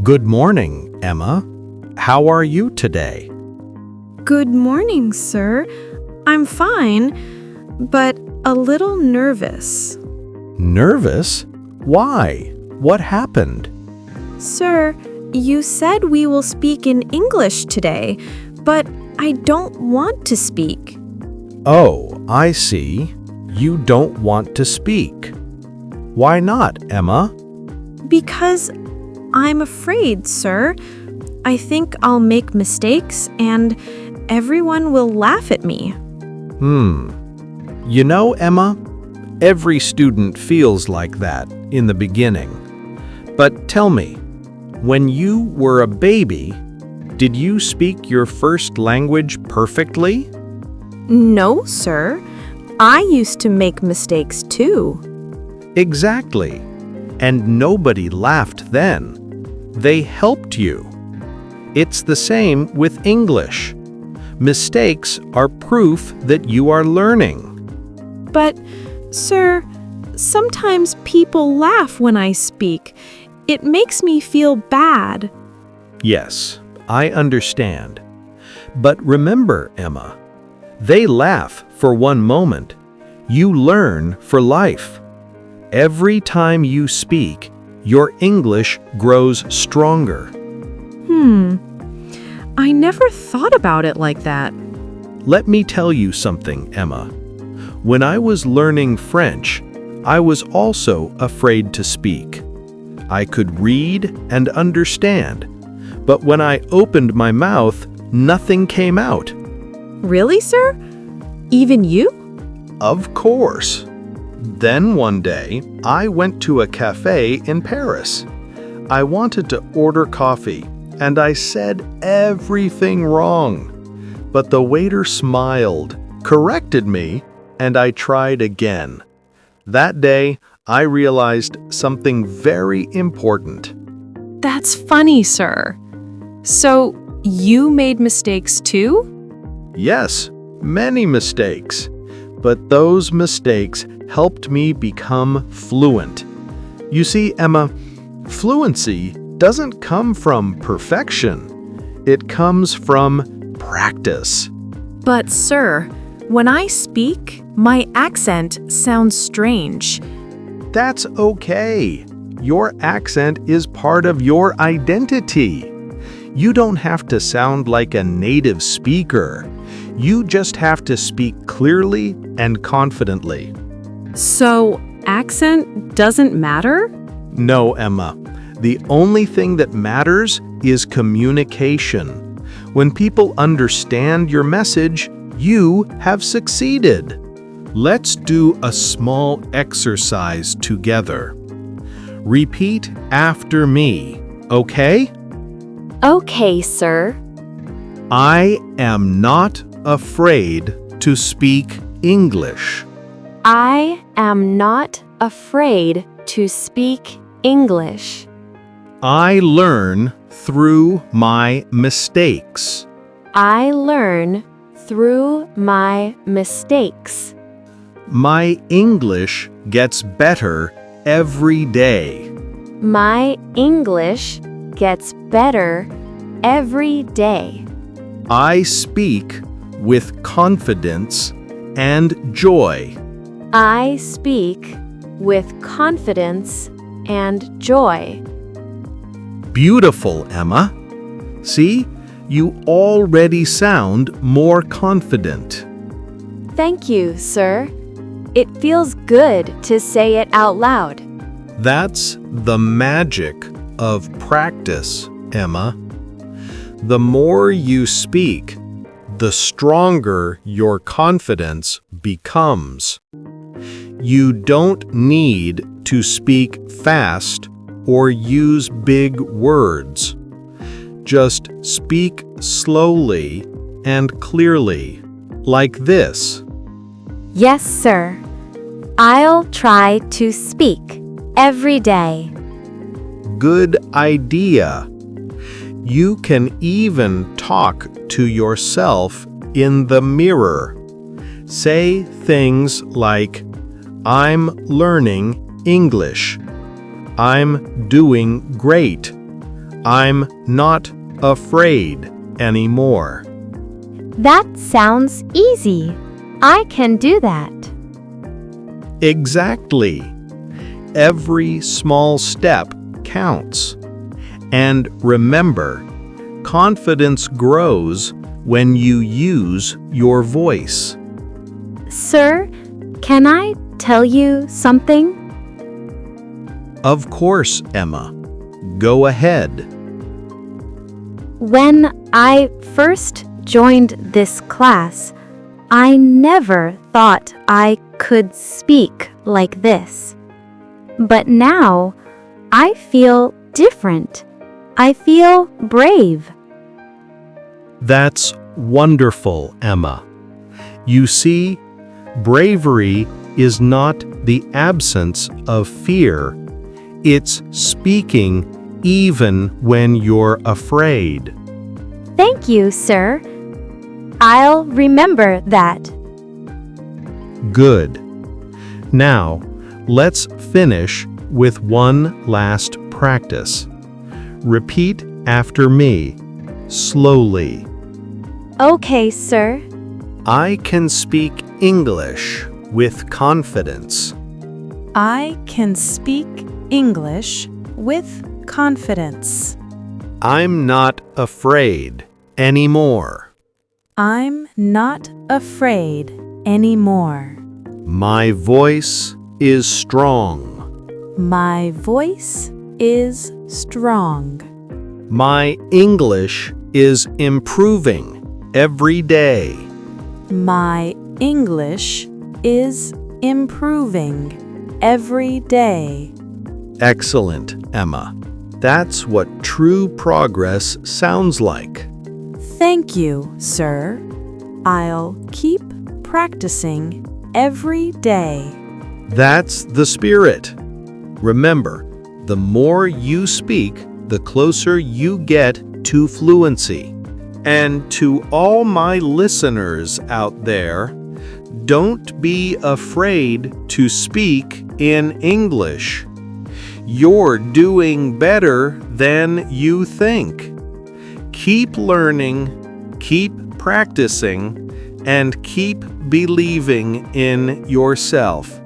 Good morning, Emma. How are you today? Good morning, sir. I'm fine, but a little nervous. Nervous? Why? What happened? Sir, you said we will speak in English today, but I don't want to speak. Oh, I see. You don't want to speak. Why not, Emma? Because I'm afraid, sir. I think I'll make mistakes and everyone will laugh at me. You know, Emma, every student feels like that in the beginning. But tell me, when you were a baby, did you speak your first language perfectly? No, sir. I used to make mistakes too. Exactly. And nobody laughed then. They helped you. It's the same with English. Mistakes are proof that you are learning. But, sir, sometimes people laugh when I speak. It makes me feel bad. Yes, I understand. But remember, Emma, they laugh for one moment. You learn for life. Every time you speak, your English grows stronger. I never thought about it like that. Let me tell you something, Emma. When I was learning French, I was also afraid to speak. I could read and understand, but when I opened my mouth, nothing came out. Really, sir? Even you? Of course. Then one day, I went to a cafe in Paris. I wanted to order coffee, and I said everything wrong. But the waiter smiled, corrected me, and I tried again. That day, I realized something very important. That's funny, sir. So, you made mistakes too? Yes, many mistakes. But those mistakes helped me become fluent. You see, Emma, fluency doesn't come from perfection. It comes from practice. But, sir, when I speak, my accent sounds strange. That's okay. Your accent is part of your identity. You don't have to sound like a native speaker. You just have to speak clearly and confidently. So, accent doesn't matter? No, Emma. The only thing that matters is communication. When people understand your message, you have succeeded. Let's do a small exercise together. Repeat after me, okay? Okay, sir. I am not afraid to speak English. I am not afraid to speak English. I learn through my mistakes. I learn through my mistakes. My English gets better every day. My English gets better every day. I speak with confidence and joy. I speak with confidence and joy. Beautiful, Emma. See, you already sound more confident. Thank you, sir. It feels good to say it out loud. That's the magic of practice, Emma. The more you speak, the stronger your confidence becomes. You don't need to speak fast or use big words. Just speak slowly and clearly, like this. Yes, sir. I'll try to speak every day. Good idea. You can even talk to yourself in the mirror. Say things like, I'm learning English. I'm doing great. I'm not afraid anymore. That sounds easy. I can do that. Exactly. Every small step counts. And remember, confidence grows when you use your voice. Sir, can I tell you something? Of course, Emma. Go ahead. When I first joined this class, I never thought I could speak like this. But now, I feel different. I feel brave. That's wonderful, Emma. You see, bravery is not the absence of fear. It's speaking even when you're afraid. Thank you, sir. I'll remember that. Good. Now, let's finish with one last practice. Repeat after me, slowly. Okay, sir. I can speak English with confidence. I can speak English with confidence. I'm not afraid anymore. I'm not afraid anymore. My voice is strong. My voice is strong. My English is improving every day. My English is improving every day. Excellent, Emma. That's what true progress sounds like. Thank you, sir. I'll keep practicing every day. That's the spirit. Remember, the more you speak, the closer you get to fluency. And to all my listeners out there, don't be afraid to speak in English. You're doing better than you think. Keep learning, keep practicing, and keep believing in yourself.